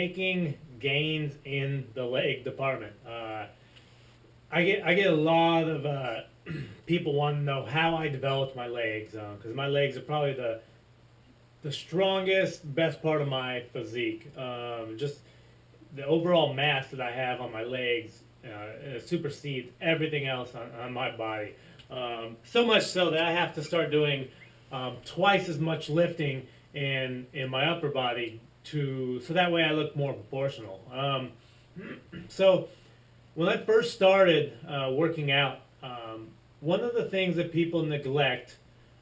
making gains in the leg department. I get a lot of people want to know how I developed my legs, because my legs are probably the strongest, best part of my physique. Just the overall mass that I have on my legs supersedes everything else on my body. So much so that I have to start doing twice as much lifting in my upper body so that way I look more proportional. So when I first started working out, one of the things that people neglect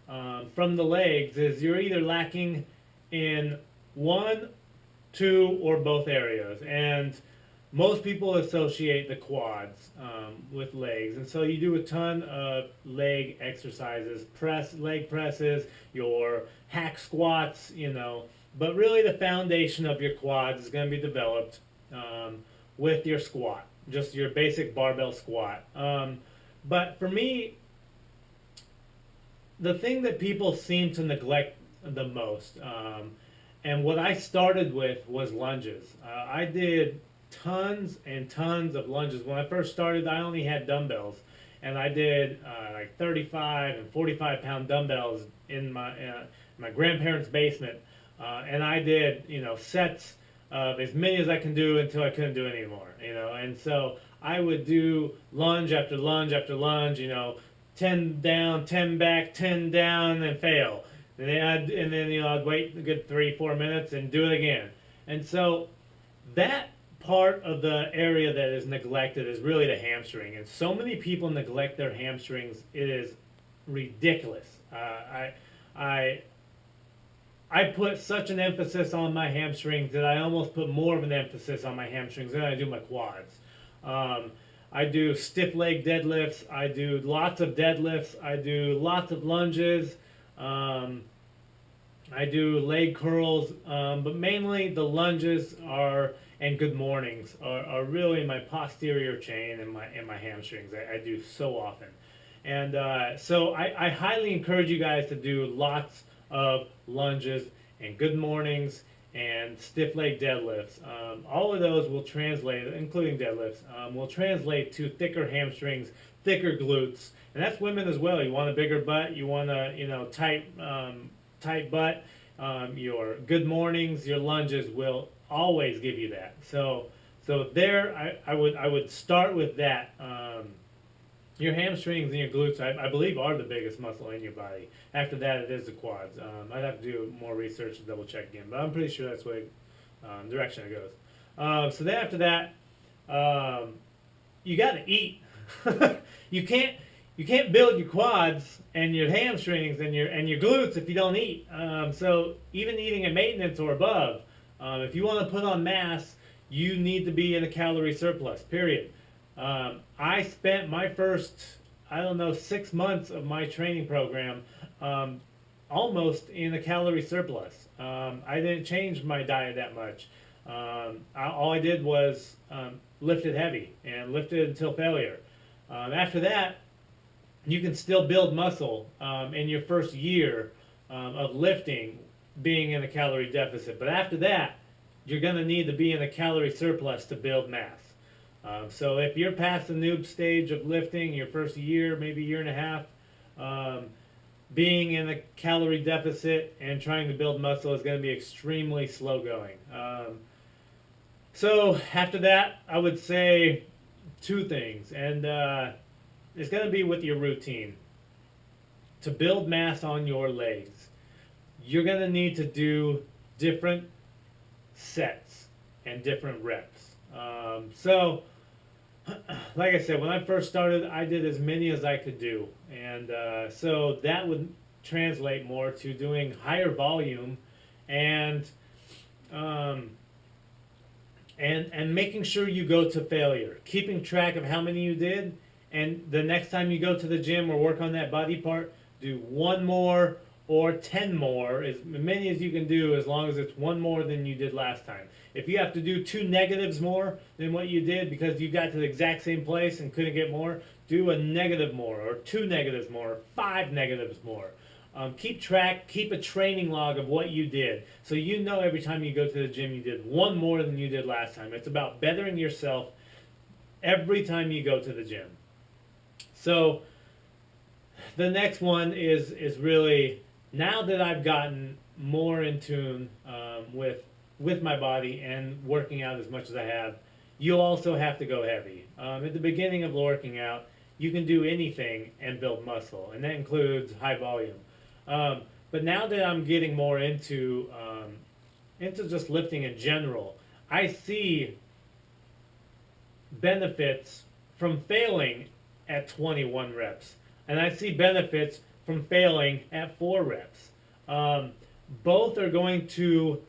from the legs is you're either lacking in one, two, or both areas. And most people associate the quads with legs. And so you do a ton of leg exercises, leg presses, your hack squats, but really the foundation of your quads is going to be developed with your squat, just your basic barbell squat. But for me, the thing that people seem to neglect the most, and what I started with was lunges. I did tons and tons of lunges. When I first started, I only had dumbbells, and I did like 35 and 45 pound dumbbells in my grandparents' basement, and I did sets of as many as I can do until I couldn't do anymore. And so I would do lunge after lunge after lunge. 10 down, 10 back, 10 down, and fail. And then I'd wait a good 3-4 minutes and do it again. And so that part of the area that is neglected is really the hamstring. And so many people neglect their hamstrings. It is ridiculous. I put such an emphasis on my hamstrings that I almost put more of an emphasis on my hamstrings than I do my quads. I do stiff leg deadlifts. I do lots of deadlifts. I do lots of lunges. I do leg curls, but mainly the lunges and good mornings are really my posterior chain and my hamstrings. I do so often. And so I highly encourage you guys to do lots of lunges and good mornings and stiff leg deadlifts. All of those will translate, including deadlifts, will translate to thicker hamstrings, thicker glutes, and that's women as well. You want a bigger butt, you want a tight butt. Your good mornings, your lunges will always give you that. So there, I would start with that. Your hamstrings and your glutes, I believe, are the biggest muscle in your body. After that, it is the quads. I'd have to do more research and double check again, but I'm pretty sure that's the direction it goes. So then after that, you got to eat. You can't build your quads and your hamstrings and your glutes if you don't eat. So even eating at maintenance or above, if you want to put on mass, you need to be in a calorie surplus. Period. I spent my first, 6 months of my training program almost in a calorie surplus. I didn't change my diet that much. All I did was lifted heavy and lifted until failure. After that, you can still build muscle in your first year of lifting, being in a calorie deficit. But after that, you're going to need to be in a calorie surplus to build mass. So if you're past the noob stage of lifting, your first year, maybe year and a half, being in a calorie deficit and trying to build muscle is going to be extremely slow going. So after that, I would say 2 things, and it's going to be with your routine. To build mass on your legs, you're going to need to do different sets and different reps. So like I said, when I first started, I did as many as I could do, and so that would translate more to doing higher volume and making sure you go to failure, keeping track of how many you did, and the next time you go to the gym or work on that body part, do 1 more or 10 more, as many as you can do, as long as it's 1 more than you did last time. If you have to do 2 negatives more than what you did because you got to the exact same place and couldn't get more, do a negative more, or 2 negatives more, or 5 negatives more. Keep track, keep a training log of what you did. So you know every time you go to the gym you did one more than you did last time. It's about bettering yourself every time you go to the gym. So the next one is really, now that I've gotten more in tune with my body and working out as much as I have, you also have to go heavy. At the beginning of working out, you can do anything and build muscle, and that includes high volume. But now that I'm getting more into just lifting in general, I see benefits from failing at 21 reps, and I see benefits from failing at 4 reps. Both are going to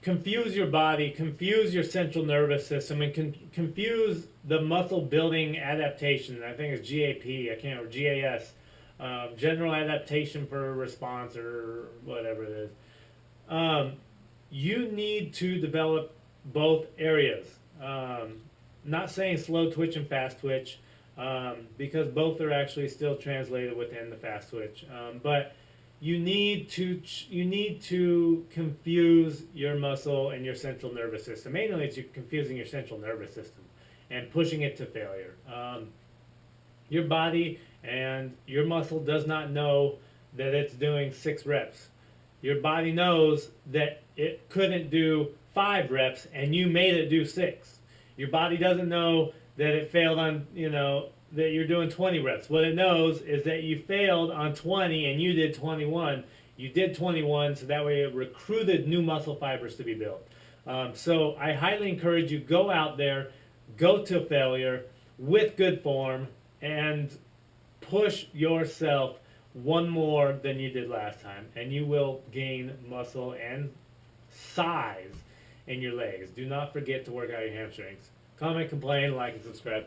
confuse your body, confuse your central nervous system, and confuse the muscle building adaptation. I think it's GAP, I can't remember, GAS, general adaptation for response or whatever it is. You need to develop both areas. Not saying slow twitch and fast twitch, because both are actually still translated within the fast twitch. But you need to confuse your muscle and your central nervous system. Mainly, it's confusing your central nervous system and pushing it to failure. Your body and your muscle does not know that it's doing 6 reps. Your body knows that it couldn't do 5 reps, and you made it do 6. Your body doesn't know that it failed on, that you're doing 20 reps. What it knows is that you failed on 20 and you did 21. You did 21, so that way it recruited new muscle fibers to be built. So I highly encourage you, go out there, go to failure with good form, and push yourself one more than you did last time, and you will gain muscle and size in your legs. Do not forget to work out your hamstrings. Comment, complain, like, and subscribe.